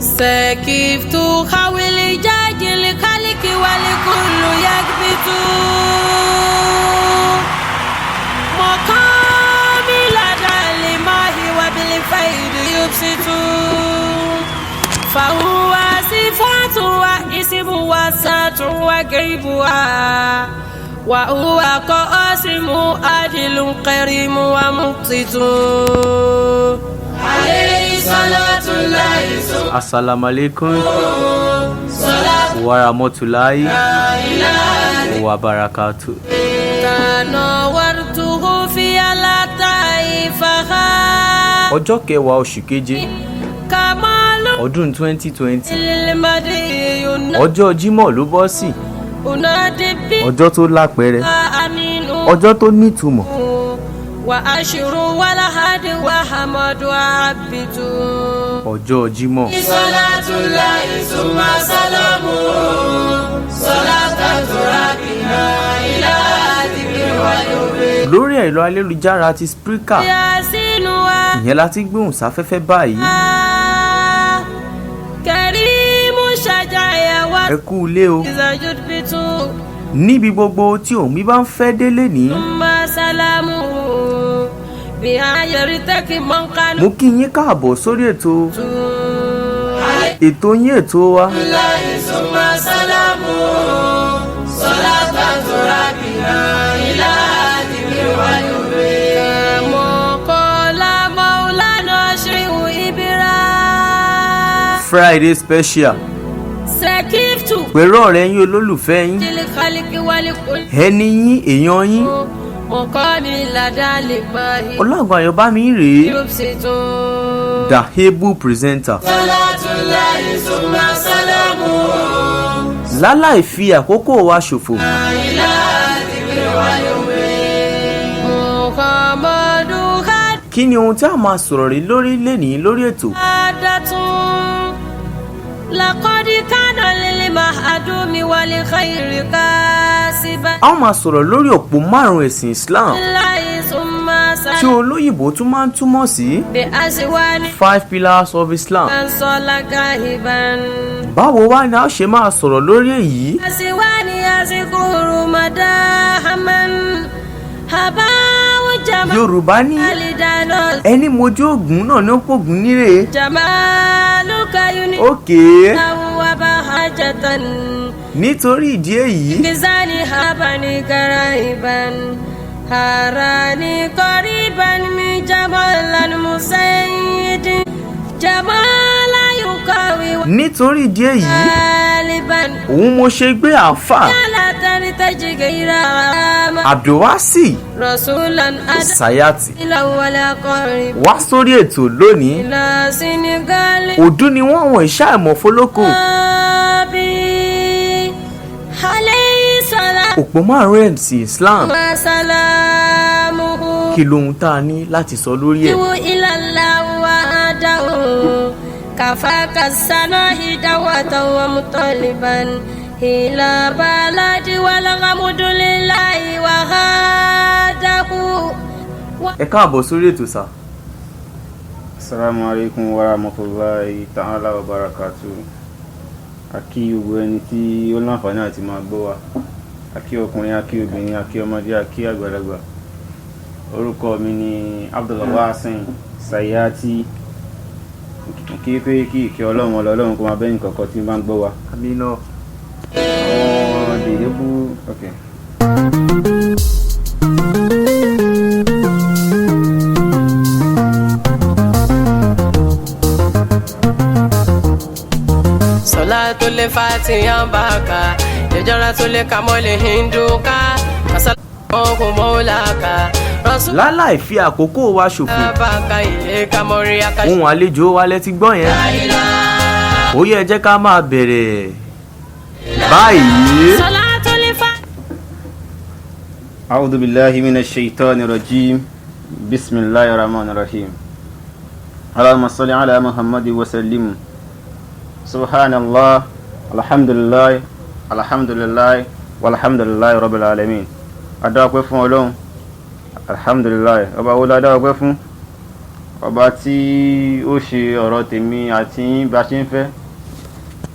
سكيفت خوي جاج لخلق والكل يكبت مقامي لدى الماء وبالفيد يبسط فهو صفات واسم وسات وغيبها وهو قاسم عادل كريم ومقسط عليه صلاة الله Assalamu alaikum wa rahmatullahi wa barakatuh. تنورته في لطائفها Ọjọ́ kẹwàá oṣù keje كمال ọdún 2020 المدين ọjọ́ Jímọ̀ ló bọ́ sí, أنادي ọjọ́ tó lápẹẹrẹ, أمين ọjọ́ tó nítumọ̀. وأشر والهد وحمد وعبد Ọjọ́ Jímọ̀. صلاة الله ثم سلامه صلاة تراكنا إلى ذكر ويوم Lórí ẹ̀rọ ayélujára ti Spreaker, ياسين ìyẹn láti gbóhùn sáfẹ́fẹ́ báyìí. كريم شجاع Ẹ kú ilé o. وزجد بتو Níbi gbogbo tí òun bá ń fẹ́ délé ní, ثم سلامه بها يرتكي من كان mo kí yín káàbọ̀ sórí ètò yín ètò wa. الله ثم سلامه صلاة تراكنا إلى ذكر ويوم قال مولانا شيخ إبراهيم Friday special سكيفت pẹ̀lú ọ̀rẹ́ yín olólùfẹ́ yín, للخلق والكل ẹni yín èèyàn yín مقامي لدى الماء Ọlágun Ayọ̀bámi rèé, يبسط the able presenter. صلاة الله ثم سلامه Láláì fi àkókò wa ṣòfò, إلى ذكر ويوم محمد kí ni ohun tí a máa sọ̀rọ̀ rí lórí lénìí lórí ètò? خادة لقد كان للمهدوم والخير كاسبا A ó máa sọ̀rọ̀ lórí òpó márùn-ún ẹ̀sìn Islam الله ثم tí سلام olóyìnbó tún máa ń túmọ̀ sí بأسوان 5 pillars of Islam. صلى كاهبا Báwo wá ni a ṣe máa sọ̀rọ̀ lórí èyí? أسوان يذكر مداهما هبا وجمال Yorùbá ní دانوس ẹni mojú ògùn náà ní ó pògùn nírè. جمالك ينير Òkè, وبهجة nítorí ìdí èyí, بزاني هبني قريبا هراني قريبا من جمال المسيد جمال يقوي nítorí ìdí èyí, غالبا òun mo ṣe gbé àáfà لا تنتج غير Abdulwasi رسولا أدى Sayati إلى ولا قريب wá sórí ètò lónìí. إلى سنغال Òdú ni wọ́n wọ̀n ìṣá ẹ̀mọ́ fólókò. أبي عليه الصلاة Òpó márùn-ún ẹ̀sìn Islam, وسلامه kí lohun tá a ní láti sọ lórí ẹ̀? إلى الله وحده كفاك السناء دوة ومطالبا إلى بلد والغمد لله وحده Ẹ káàbọ̀ sórí ètò sà. Assalamu alaikum wa rahmatullahi ta'ala wa barakatuh. Akí gbogbo ẹni tí ó láǹfààní àti máa gbọ́ wa. Akí ọkùnrin, akí obìnrin, akí ọmọdé, akí àgbàlagbà. Orúkọ mi ni Abdulwasi Sayati. Kí pé kí ìkẹ́ Ọlọ́run Ọlọ́run kó máa bẹ́yìn kọ̀ọ̀kan tí bá ń gbọ́ wa. Àmín náà. Àwọn dèdébú okay. صلاة الفاتحة بكى لجرة الكمال هندوك كسلامه مولاك رسول Láláì fi àkókò wa ṣòfò, بكى إليك مريك ohun àlejò wa lẹ ti gbọ́ yẹn. Ó yẹ jẹ́ ká máa bẹ̀rẹ̀ báyìí. صلاة الفاتحة أعوذ بالله من الشيطان الرجيم بسم الله الرحمن الرحيم اللهم صل على محمد وسلم سبحان الله الحمد لله الحمد لله والحمد لله رب العالمين adáwọ̀pẹ́ fún Ọlọ́run alhamdulillah ọba wo la dáwọ̀pẹ́ fún ọba tí ó ṣe ọ̀rọ̀ tèmi àti yín bá ṣe ń fẹ́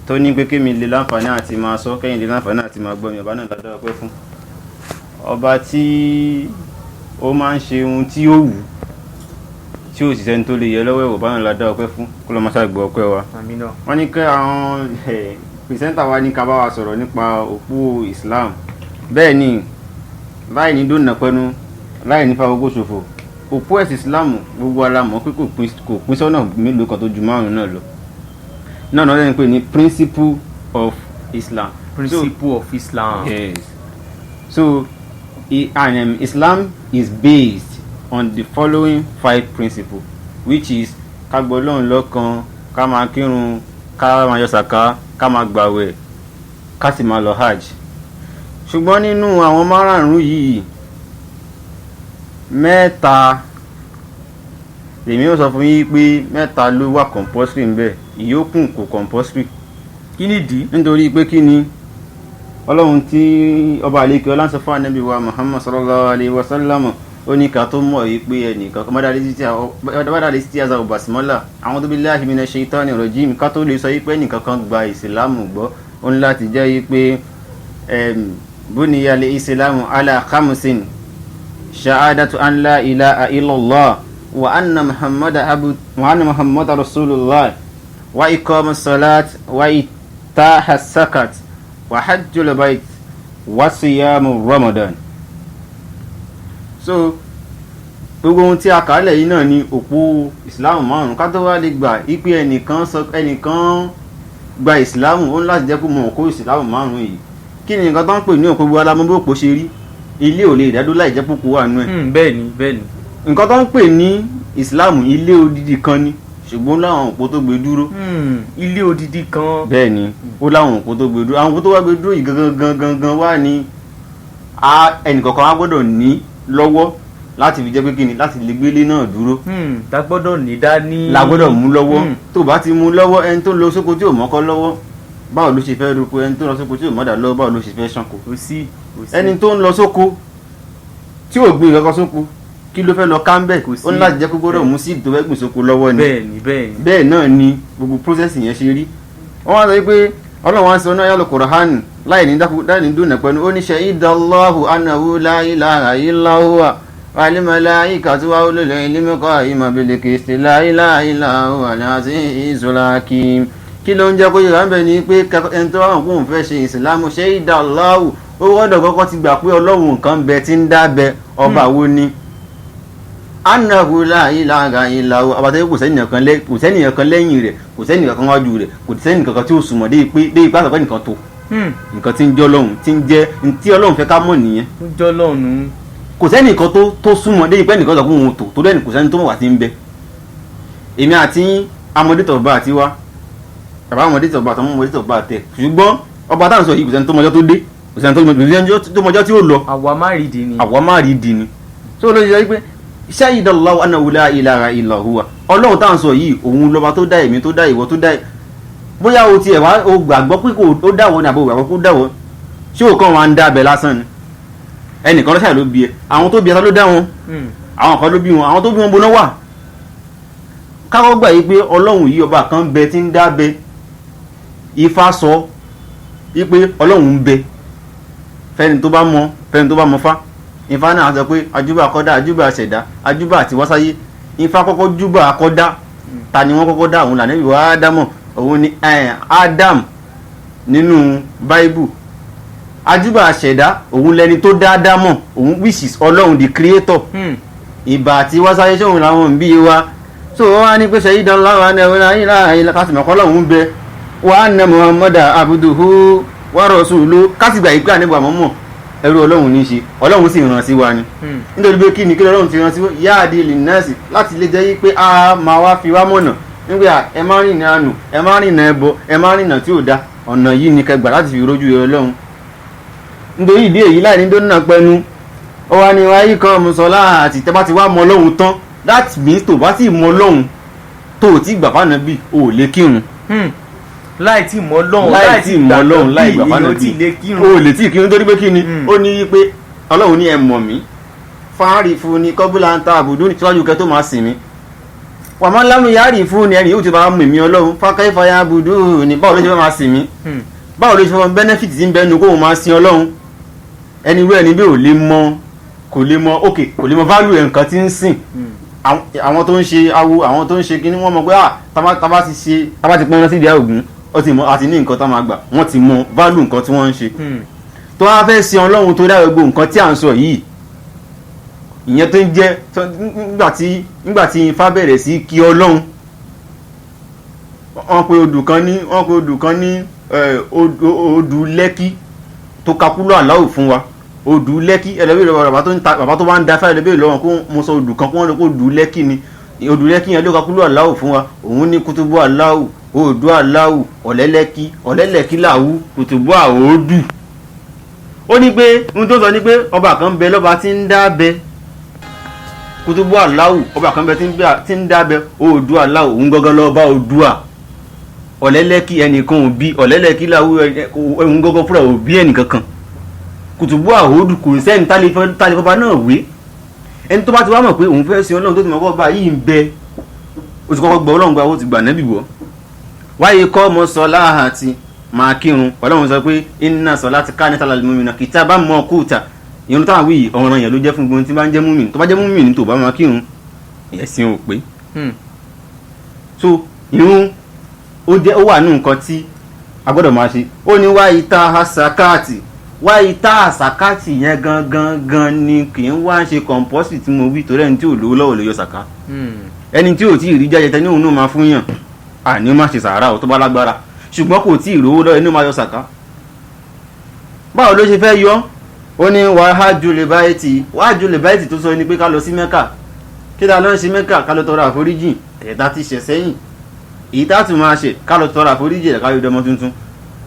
tó ní pé kémi lè láǹfààní àti máa sọ kẹ́yìn lè láǹfààní àti máa gbọ́ mi ọba náà lọ́dọ̀ ọpẹ́ fún. ọba tí ó máa ń ṣe ohun tí ó wù tí ó sì sẹ́ni tó lè yẹ lọ́wọ́ ẹ̀wọ̀ ọba náà lọ́dọ̀ ọpẹ́ fún kó lọ́ máa ṣàgbọ́ ọpẹ́ wa. wọ́n ní kẹ́ àwọn pìrìsẹ́ńtà wa ní ká bá wa sọ̀rọ̀ nípa òpó Islam bẹ́ẹ̀ ni láì ní dóná pẹ́nu láì ní fáwọn gbóṣòfò òpó ẹ̀sìn Islam gbogbo ara mọ̀ pé kò pín sọ́nà mélòó kan tó ju márùn-ún náà lọ náà náà lẹ́yìn pé ní principle of Islam. Yes. So Islam is based on the following 5 principles, which is ká gbọ́ Ọlọ́run lọ́kan, ká máa kírun, ká máa yọ sàká, ká máa gbàwẹ̀, ká sì máa lọ hajj. ṣùgbọ́n nínú àwọn márààrún yìí mẹ́ta lèmi ó sọ fún yín pé mẹ́ta ló wà compulsory ńbẹ̀ ìyókù kò compulsory. kí nìdí? nítorí pé kí ni Ọlọ́run tí ọba àlekè ọlá ń sọ fún Ànábì wa Muhammad sallallahu alayhi wa sallam ó ní ká tó mọ̀ yìí pé ẹnìkan mọ́dàlẹ́ sí àzà basmala a'udhu billahi minash shaitani rajim ká tó lè sọ yìí pé ẹnìkan kan gba ìsìlámù gbọ́ ó ní láti jẹ́ yìí pé buniyal islamu ala khamsin shahadatu an la ilaha illallah wa anna muhammadan rasulullah wa iqamus salat wa itahas zakat wa hajjul bait wa siyamu ramadan. So gbogbo ohun tí a kà lẹ̀ yìí náà ni òpó ìsìláàmù márùn-ún ká tó wá lè gbà ipe ẹnìkan gba ìsìláàmù ó ń láti jẹ́ kó mọ òkú ìsìláàmù márùn-ún yìí. Kí ni nǹkan tó ń pè ní òpó gbogbo alámọ́ bí òpó ṣe rí ilé ò lè dádó láì jẹ́ pópó wà nú ẹ̀. bẹ́ẹ̀ni. nǹkan tó ń pè ní ìsìláàmù ilé odidi kan ni ṣùgbọ́n láwọn òpó tó gbé dúró. ilé odidi kan. bẹ́ẹ̀ni ó láwọn òpó tó gbé dúró àwọn òpó tó wá gbé dúró yìí gangan wá ní ẹnìkọ̀ọ̀kan wá gbọ́dọ̀ ní lọ́wọ́ láti fi jẹ́ pé kíni láti lè gbélé náà dúró. ta gbọ́dọ̀ ní dání. la gbọ́dọ̀ mú lọ́wọ́ tó bá ti mú lọ́wọ́ ẹni tó lọ sóko tí ò mọ́kọ́ lọ́wọ́ báwo ló ṣe fẹ́ roko ẹni tó lọ sóko tí ò mọ́dà lọ́wọ́ báwo ló ṣe fẹ́ ṣànkó. kò sí. ẹni tó ń lọ sóko tí ò gbìn kankan sóko kí ló fẹ́ lọ kámbẹ̀ ó ní láti jẹ́ kó gbọ́dọ̀ mú síìdì tó fẹ́ gbìn sóko lọ́wọ́ ni. bẹ́ẹ̀ náà ni gbogbo process yẹn ṣe rí. wọ́n wá sọ pé Ọlọ́run wá ń sọ náà yálò Kùránì láì ní dúnà pẹ̀lú ó ní shahidallahu annahu la ilaha illa huwa والملائكة وأولو العلم قائما بالقسط لا إله إلا هو العزيز الحكيم. kí ló ń jẹ́ kó yẹra ń bẹ̀ ni pé ẹni tó wà kóun fẹ́ ṣe ìsìlámù shahidallahu ó gbọ́dọ̀ kọ́kọ́ ti gbà pé Ọlọ́run nǹkan bẹ tí ń dábẹ ọba wo ni. annahu la ilaha illa huwa àbátẹ́ kò sẹ́nìyàn kan lẹ́yìn rẹ̀ kò sẹ́nìyàn kan wájú rẹ̀ kò sẹ́nìyàn kan tí ó sùnmọ́ dé ipá àtọ́pẹ́ nìkan tó nǹkan tí ń jọ́ Ọlọ́run tí ń jẹ́ tí Ọlọ́run fẹ́ ká mọ̀ nìyẹn. ó jọ́ Ọlọ́run kò sẹ́nìkan tó súnmọ́ dé ipẹ́ nìkan lọ́kùn òun tó dẹ́nì kò sẹ́ni tó mọ̀ wá ti ń bẹ. èmi àti amọ̀détọ̀ọ̀bá àti wá bàbá amọ̀détọ̀ọ̀bá àtàwọn amọ̀détọ̀ọ̀bá tẹ̀ ṣùgbọ́n ọba táwọn sọ yìí kò sẹ́ni tó mọjọ́ tó dé kò sẹ́ni tó mọjọ́ tí ó lọ. àwa má rí di ni. tó ló ṣe pé shahidallahu annahu la ilaha illa huwa Ọlọ́run táwọn sọ yìí òun lọ́ba tó dá èmi tó dá ìwọ tó dá bóyá o tiẹ̀ wá o gbàgbọ́ pé kò dáwọ́ ní àbò gbàgbọ́ kó dáwọ́ ṣé o kàn wá ń dábẹ́ lásán ni ẹnìkan lọ́sàá ló bí ẹ àwọn tó bí ẹ ta ló dá wọn àwọn kan ló bí wọn àwọn tó bí wọn boná wà káwọ́ gbà yí pé Ọlọ́run yìí ọba kan bẹ tí ń dábẹ́ Ifá sọ yí pé Ọlọ́run ń bẹ fẹ́ni tó bá mọ fá Ifá náà sọ pé ajúbà akọ́dá ajúbà àṣẹ̀dá ajúbà àti wásáyé Ifá kọ́kọ́ júbà akọ́dá ta ni wọ́n kọ́kọ́ dá òun lànà ìwà Ádámọ̀ òun ni Adam nínú Bible ajúbà àṣẹ̀dá òun lẹni tó dá Ádámọ̀ òun which is Ọlọ́run the creator ìbà àti wásáyé sóhun làwọn ń bí wa so wọ́n wá ní pé shahidallahu annahu la ilaha illa kásìmọ̀ kọ́lọ́hún ń bẹ wa anna Muhammadan abduhu wa rasuluhu kásìgbà yìí pé àníbà mọ́mọ́ ẹrú Ọlọ́run ní í ṣe Ọlọ́run sì ràn sí wa ni nítorí pé kí ni kí Ọlọ́run ti ràn sí wa yáàdì linnasi láti lè jẹ́ yí pé a máa wá fi wá mọ̀nà nígbà ẹ má rìnà àánú ẹ má rìnà ẹbọ ẹ má rìnà tí ò da ọ̀nà yìí ni kẹgbà láti fi rójú Ọlọ́run nítorí ìdí èyí láì ní dóná pẹnu ó wá ní wáyé kan mùsọ̀lá àti tẹ́ bá ti wá mọ Ọlọ́run tán that means tó bá ti mọ Ọlọ́run tó ò tí gbà fánà bí o ò lè kírun láì tí mọ Ọlọ́run láì gbà fánà bí o ò lè tí kírun torí pé kí ni ó ní pé Ọlọ́run ní ẹ mọ̀ mí fáárì fún ni kọ́bùlà ń ta àbùdó ní tíwájú kẹ́ tó máa sìn mí wà máa lámú yáàrì fún ni ẹni yóò ti máa mú mi ọlọ́run fákẹ́ ìfọyà budú ni báwo ló ṣe fẹ́ máa sìn mí báwo ló ṣe fẹ́ benefit tí ń bẹnu kó o máa sin ọlọ́run ẹni irú ẹni bí kò lè mọ kò lè mọ value nǹkan tí ń sìn àwọn tó ń ṣe awo àwọn tó ń ṣe kíní wọ́n mọ̀ pé tábà ti pọ́n sí ìdí Ògún àti ní nǹkan tá máa gbà wọ́n ti mọ value nǹkan tí wọ́n ń ṣe tó wá fẹ́ sin ọlọ́run tó dá gbogbo nǹkan tí à ń sọ yìí ìyẹn tó ń jẹ́ nígbà tí Ifá bẹ̀rẹ̀ sí kí ọlọ́run wọ́n pe odù kan ní odù Lẹ́kí tó kakúlọ̀ aláwò fún wa odù Lẹ́kí ẹlẹ́bí lọ́wọ́ bàbá tó bá ń da fáyọ̀ ẹlẹ́bí lọ́wọ́ kó mo sọ odù kan kó wọ́n lè kó odù Lẹ́kí ni odù Lẹ́kí yẹn ló kakúlọ̀ aláwò fún wa òun ní kútubú aláwò odù aláwò ọ̀lẹ́lẹ́kí làwù kútubú àwòdù. ó ní pé ohun tó sọ ní pé ọba kan bẹ lọ́ba tí ń dá bẹ kútubú aláwò ọba kan bẹ tí ń dá bẹ odù aláwò òun gángan lọ́ba Oòduà ọ̀lẹ́lẹ́kí ẹnìkan òbí ọ̀lẹ́lẹ́kí làwù òun gángan fúnra òbí ẹnìkankan kùtùbú àhódù kò sẹ́ni tálífọ́ba náà wé ẹni tó bá ti wá mọ̀ pé òun fẹ́ sin ọlọ́run tó ti mọ̀ kọ́ bá yìí ń bẹ ó ti kọ́kọ́ gbọ́ ọlọ́run gba ó ti gbà nẹ́bì wọ́ wáyé kọ́ mọ́ sọ láhàtì máa kírun ọlọ́run sọ pé inna salati kanat alal mu'minina kitaban mawquta ìrun táwọn wí ọ̀ràn yẹn ló jẹ́ fún gbogbo tí bá ń jẹ́ múmìnì tó bá jẹ́ múmìnì tó bá máa kírun ẹ̀sìn ò pé so ìrun ó wà nù nǹkan tí a gbọ́dọ̀ máa ṣe ó ní wá ìta hasakati wá ìta àsàkátì yẹn gangan ni kì í wá ṣe kọ̀ǹpọ́sì tí mo wí torí ẹni tí ò lówó lọ́wọ́ lè yọ sàká ẹni tí ò tí ì rí jáde tẹ́ni òun náà máa fún yàn àní ó má ṣe sàárà ò tó bá lágbára ṣùgbọ́n kò tí ì rówó lọ́wọ́ ẹni ó máa yọ sàká. báwo ló ṣe fẹ́ yọ ó ní wàhájú lè báyìí tó sọ ni pé ká lọ sí Mẹ́kà kí la lọ ń ṣe Mẹ́kà ká lọ tọrọ àforíjì ẹ̀dá ti ṣẹ̀ sẹ́yìn èyí tá a tún máa ṣe ká lọ tọrọ àforíjì ẹ̀ ká yọ dọmọ tuntun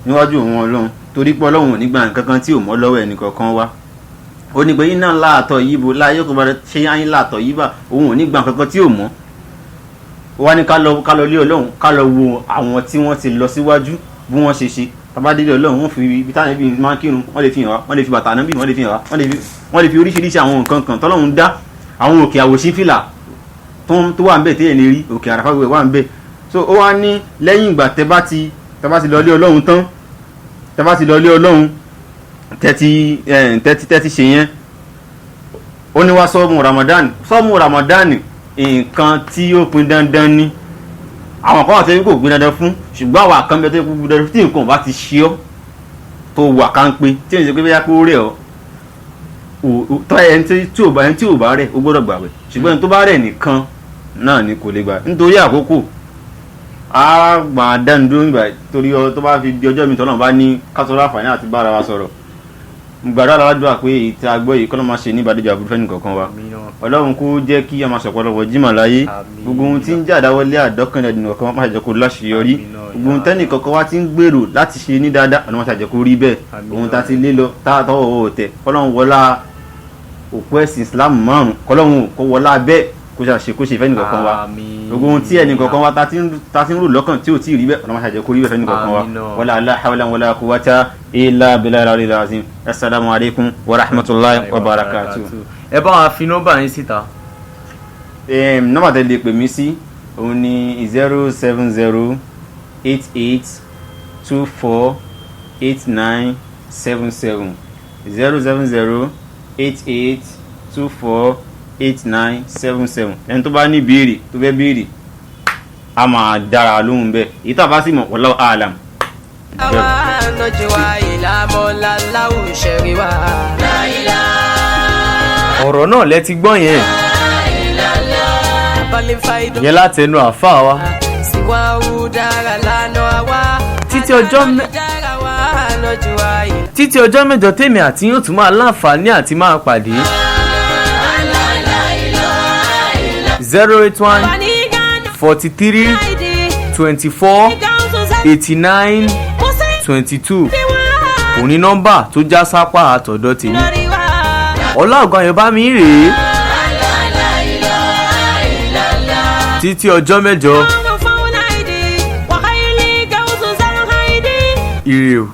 níwájú òun Ọlọ́run torí pé Ọlọ́run ò ní gbà nǹkan kan tí ò mọ́ lọ́wọ́ ẹnì kọ̀ọ̀kan wá ó ní pé iná láàtọ̀ yìí bo láyé kó bá ṣe ayín láàtọ̀ yìí bá òun ò ní gbà nǹkan kan tí ò mọ́ wá ní ká lọ lé Ọlọ́run ká lọ wo àwọn tí wọ́n ti lọ síwájú bí wọ́n ṣe ṣe tabadélé Ọlọ́run wọ́n fi ibi táwọn ẹbí máa ń kírun wọ́n lè fi hàn wá wọ́n lè fi bàtà náà bí wọ́n lè fi hàn wá wọ́n lè fi oríṣiríṣi àwọn nǹkan kan tọ́lọ́run dá àwọn òkè àwòṣífìlà tó wà ń bẹ̀ téèyàn lè rí òkè àràfà wà ń bẹ̀ so ó wá ní lẹ́yìn ìgbà tẹ́ bá ti lọ lé Ọlọ́run tán tẹ́bá ti lọ lé Ọlọ́run tẹ́tí ṣe yẹn ó ní wá sọ́ọ̀mù Ramadan nǹkan tí ó pin dandan ni àwọn kan àti kò gbin dandan fún ṣùgbọ́n àwọn àkànbẹ tó gbin dandan tí nǹkan bá ti ṣe ọ́ tó wà kánpé tí èyí ṣe pé bẹ́yà pé ó rẹ̀ ọ́ tọ́ ẹni tí ò bá rẹ̀ ó gbọ́dọ̀ gbàwẹ̀ ṣùgbọ́n ẹni tó bá rẹ̀ nìkan náà ni kò lè gbà nítorí àkókò a gbà dánu dúró nígbà torí tó bá fi di ọjọ́ mi tọ́nà bá ní kásọ̀rọ̀ àǹfààní àti bára wa sọ̀rọ̀ gbàdúrà aládùúgbà pé ìta àgbọ̀ yìí kọ́nà máa ṣe ní ìbàdíjà àbúrò fẹ́ni kankan wa Ọlọ́run kó jẹ́ kí a máa ṣọ̀pọ̀lọpọ̀ jímọ̀ láyé gbogbo ohun tí ń jà dáwọ́lé àdọ́kànlẹ̀ nínú ọ̀kan máa ṣàjẹ́ kó láṣeyọrí gbogbo ohun tẹ́nì kankan wá ti ń gbèrò láti ṣe ní dáadáa ọ̀nà máa ṣàjẹ́ kó rí bẹ́ẹ̀ ohun tá ti lé lọ táàtọ̀ ọ̀tẹ̀ Ọlọ́run wọlá òpó ẹ̀sìn Islam márùn kọ́lọ́run kó wọlá bẹ́ẹ̀ kó ṣe fẹ́ni kankan wa gbogbo ohun tí ẹnì kankan wa ta ti ń rò lọ́kàn tí ò tí ì rí bẹ́ẹ̀ ọ̀nà máa ṣàjẹ́ kó rí bẹ́ẹ̀ fẹ́ni kankan wa wala la hawla wala quwwata illa billahi al-aliyyil azim. Assalamu alaikum wa rahmatullahi wa barakatuh. ẹ bá wa fi nọ́mbà yín síta. nọ́mbà tẹ́ lè pè mí sí òun ni 07088248977 07088248977 ẹni tó bá ní ìbéèrè tó fẹ́ béèrè a máa dára lóhùn bẹ́ẹ̀ èyí tá a bá sì mọ̀ wallahu a'lam. ọ̀rọ̀ náà lẹ ti gbọ́ yẹn yẹn látẹnu àfáà wa títí ọjọ́ mẹ́jọ tèmi àti yóò tún máa láǹfààní àti máa pàdé 081 43 24 89 22 òní nọ́mbà tó já sápá àtọ̀dọ̀ tèmi ọlá ọ̀gá yẹn bá mi rèé títí ọjọ́ mẹ́jọ ire o.